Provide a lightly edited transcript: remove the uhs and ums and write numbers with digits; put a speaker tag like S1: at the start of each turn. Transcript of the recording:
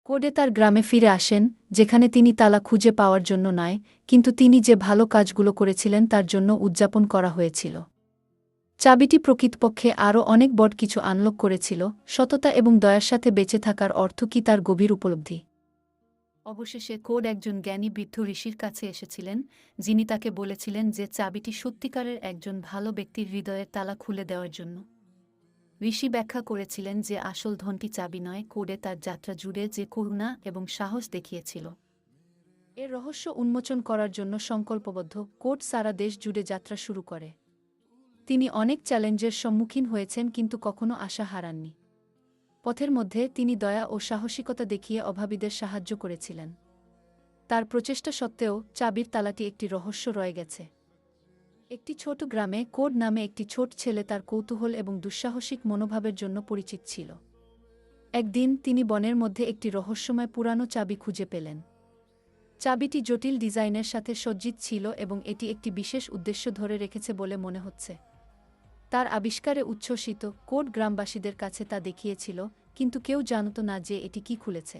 S1: কোডে তার গ্রামে ফিরে আসেন, যেখানে তিনি তালা খুঁজে পাওয়ার জন্য নয়, কিন্তু তিনি যে ভালো কাজগুলো করেছিলেন তার জন্য উদযাপন করা হয়েছিল। চাবিটি প্রকৃতপক্ষে আরও অনেক বড় কিছু আনলক করেছিল, সততা এবং দয়ার সাথে বেঁচে থাকার অর্থ কী তার গভীর উপলব্ধি। অবশেষে কোড একজন জ্ঞানী বৃদ্ধ ঋষির কাছে এসেছিলেন, যিনি তাকে বলেছিলেন যে চাবিটি সত্যিকারের একজন ভালো ব্যক্তির হৃদয়ের তালা খুলে দেওয়ার জন্য। ঋষি ব্যাখ্যা করেছিলেন যে আসল ধনটি চাবি নয়, কোডে তার যাত্রা জুড়ে যে করুণা এবং সাহস দেখিয়েছিল। এর রহস্য উন্মোচন করার জন্য সংকল্পবদ্ধ, কোড সারা দেশ জুড়ে যাত্রা শুরু করে। তিনি অনেক চ্যালেঞ্জের সম্মুখীন হয়েছেন কিন্তু কখনো আশা হারাননি। পথের মধ্যে তিনি দয়া ও সাহসিকতা দেখিয়ে অভাবীদের সাহায্য করেছিলেন। তার প্রচেষ্টা সত্ত্বেও চাবির তালাটি একটি রহস্য রয়ে গেছে। একটি ছোট গ্রামে কোড নামে একটি ছোট ছেলে তার কৌতূহল এবং দুঃসাহসিক মনোভাবের জন্য পরিচিত ছিল। একদিন তিনি বনের মধ্যে একটি রহস্যময় পুরানো চাবি খুঁজে পেলেন। চাবিটি জটিল ডিজাইনের সাথে সজ্জিত ছিল এবং এটি একটি বিশেষ উদ্দেশ্য ধরে রেখেছে বলে মনে হচ্ছে। তার আবিষ্কারে উচ্ছ্বসিত কোড গ্রামবাসীদের কাছে তা দেখিয়েছিল, কিন্তু কেউ জানত না যে এটি কি খুলেছে।